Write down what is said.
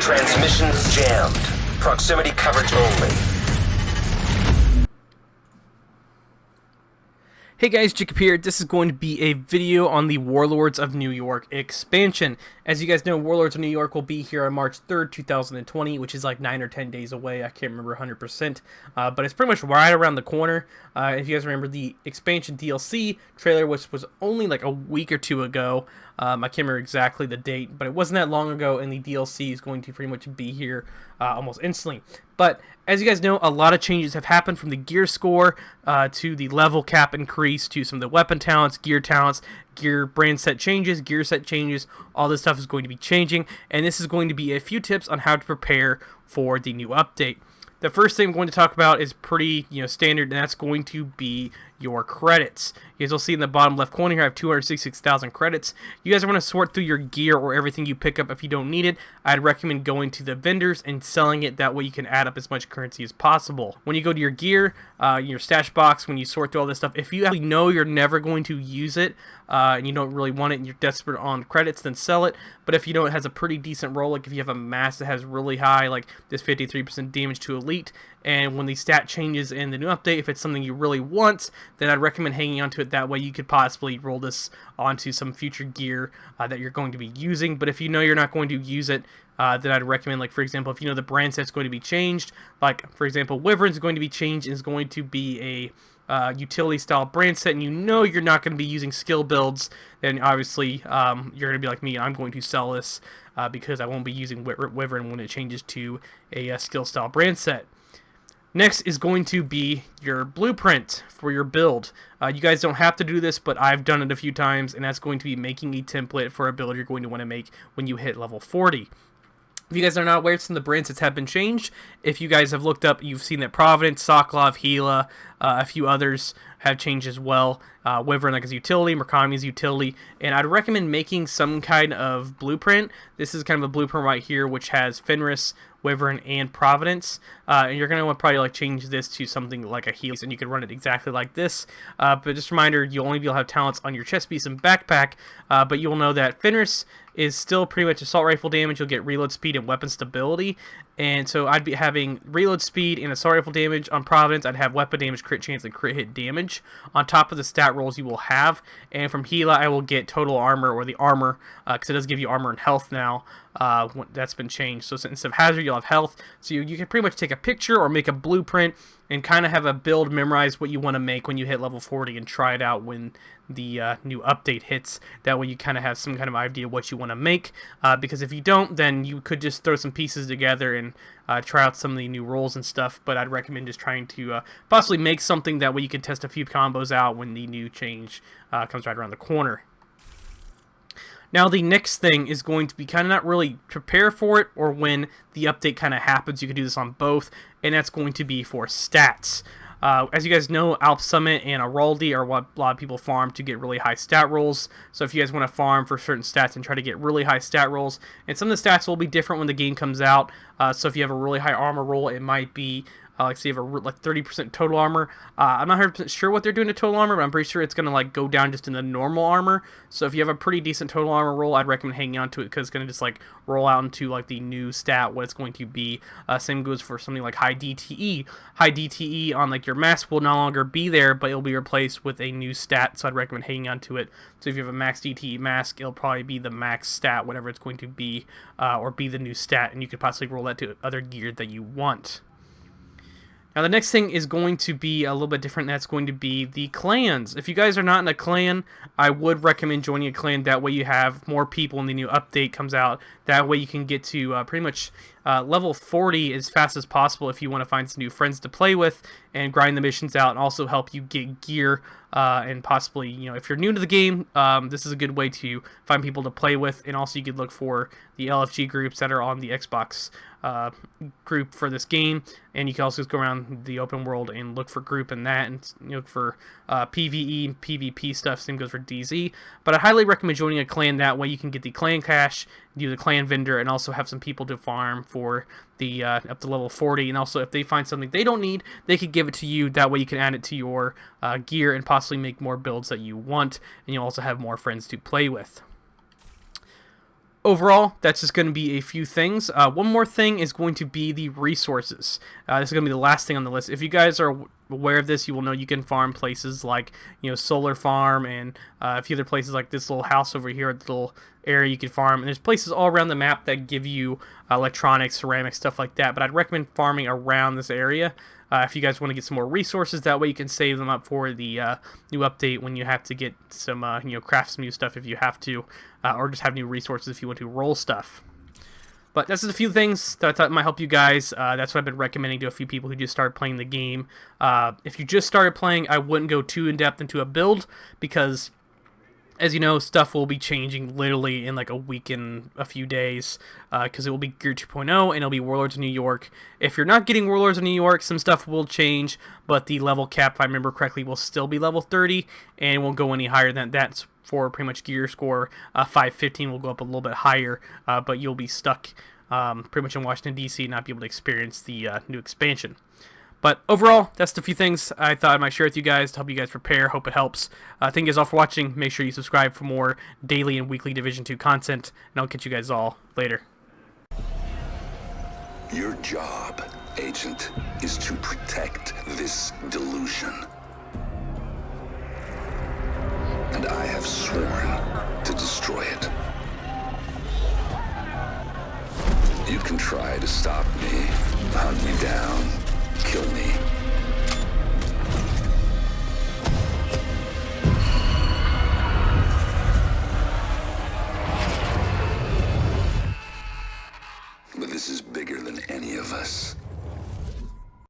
Transmissions jammed. Proximity coverage only. Hey guys, Jacob here. This is going to be a video on the Warlords of New York expansion. As you guys know, Warlords of New York will be here on March 3rd, 2020, which is like 9 or 10 days away. I can't remember 100%, but it's pretty much right around the corner. If you guys remember the expansion DLC trailer, which was only like a week or two ago, I can't remember exactly the date, but it wasn't that long ago, and the DLC is going to pretty much be here almost instantly. But as you guys know, a lot of changes have happened, from the gear score to the level cap increase to some of the weapon talents, gear brand set changes, gear set changes. All this stuff is going to be changing, and this is going to be a few tips on how to prepare for the new update. The first thing I'm going to talk about is pretty, standard, and that's going to be your credits. You guys will see in the bottom left corner here, I have 266,000 credits. You guys are going to sort through your gear or everything you pick up. If you don't need it, I'd recommend going to the vendors and selling it. That way you can add up as much currency as possible. When you go to your gear, your stash box, when you sort through all this stuff, if you actually know you're never going to use it, and you don't really want it and you're desperate on credits, then sell it. But if you know it has a pretty decent roll, like if you have a mask that has really high, like this 53% damage to elite, and when the stat changes in the new update, if it's something you really want, then I'd recommend hanging onto it. That way you could possibly roll this onto some future gear that you're going to be using. But if you know you're not going to use it, then I'd recommend, like, for example, if you know the brand set's going to be changed, like, for example, Wyvern's going to be changed and is going to be a utility style brand set, and you know you're not going to be using skill builds, then obviously you're going to be like me. I'm going to sell this because I won't be using Wyvern when it changes to a skill style brand set. Next is going to be your blueprint for your build. You guys don't have to do this, but I've done it a few times, and that's going to be making a template for a build you're going to want to make when you hit level 40. If you guys are not aware, some of the brand sets have been changed. If you guys have looked up, you've seen that Providence, Sokolov, Gila, a few others have changed as well. Wyvern, like, is utility, Murakami is utility, and I'd recommend making some kind of blueprint. This is kind of a blueprint right here, which has Fenris, Wyvern, and Providence, and you're going to want to probably like change this to something like a Helix, and you can run it exactly like this. But just a reminder, you'll only be able to have talents on your chest piece and backpack, but you'll know that Fenris is still pretty much assault rifle damage. You'll get reload speed and weapon stability, and so I'd be having reload speed and assault rifle damage on Providence. I'd have weapon damage, crit chance, and crit hit damage on top of the stat rolls you will have. And from Gila, I will get total armor, or the armor, because it does give you armor and health now. That's been changed. So instead of hazard, you'll have health. So you can pretty much take a picture or make a blueprint and kind of have a build, memorize what you want to make when you hit level 40, and try it out when the new update hits. That way you kind of have some kind of idea what you want to make, because if you don't, then you could just throw some pieces together and try out some of the new rolls and stuff. But I'd recommend just trying to possibly make something, that way you can test a few combos out when the new change comes right around the corner. Now, the next thing is going to be kind of not really prepare for it, or when the update kind of happens. You can do this on both, and that's going to be for stats. As you guys know, Alp Summit and Araldi are what a lot of people farm to get really high stat rolls. So if you guys want to farm for certain stats and try to get really high stat rolls, and some of the stats will be different when the game comes out. So if you have a really high armor roll, it might be like, say you have a 30% total armor. I'm not 100% sure what they're doing to total armor, but I'm pretty sure it's going to like go down just in the normal armor. So if you have a pretty decent total armor roll, I'd recommend hanging on to it, because it's going to just like roll out into like the new stat, what it's going to be. Same goes for something like high DTE. High DTE on like your mask will no longer be there, but it'll be replaced with a new stat, so I'd recommend hanging on to it. So if you have a max DTE mask, it'll probably be the max stat, whatever it's going to be, or be the new stat, and you could possibly roll that to other gear that you want. Now, the next thing is going to be a little bit different. That's going to be the clans. If you guys are not in a clan, I would recommend joining a clan. That way you have more people when the new update comes out. That way you can get to pretty much level 40 as fast as possible if you want to find some new friends to play with and grind the missions out, and also help you get gear. And possibly, if you're new to the game, this is a good way to find people to play with. And also you could look for the LFG groups that are on the Xbox group for this game, and you can also just go around the open world and look for group in that, and look for PvE and PvP stuff. Same goes for DZ. But I highly recommend joining a clan. That way you can get the clan cash, do the clan vendor, and also have some people to farm for the up to level 40. And also, if they find something they don't need, they could give it to you. That way you can add it to your gear and possibly make more builds that you want, and you'll also have more friends to play with. overall, that's just going to be a few things. One more thing is going to be the resources. This is going to be the last thing on the list. If you guys are aware of this, you will know you can farm places like, Solar Farm and a few other places like this little house over here, the little area you can farm. And there's places all around the map that give you electronics, ceramics, stuff like that. But I'd recommend farming around this area. If you guys want to get some more resources, that way you can save them up for the new update when you have to get some, craft some new stuff if you have to, or just have new resources if you want to roll stuff. But that's just a few things that I thought might help you guys. That's what I've been recommending to a few people who just started playing the game. If you just started playing, I wouldn't go too in-depth into a build because, as you know, stuff will be changing literally in like a week and a few days because it will be Gear 2.0 and it'll be Warlords of New York. If you're not getting Warlords of New York, some stuff will change, but the level cap, if I remember correctly, will still be level 30 and won't go any higher than that. For pretty much gear score. 515 will go up a little bit higher, but you'll be stuck pretty much in Washington, D.C. and not be able to experience the new expansion. But overall, that's the few things I thought I might share with you guys to help you guys prepare. Hope it helps. Thank you guys all for watching. Make sure you subscribe for more daily and weekly Division 2 content, and I'll catch you guys all later. Your job, Agent, is to protect this delusion. And I have sworn to destroy it. You can try to stop me, hunt me down, kill me.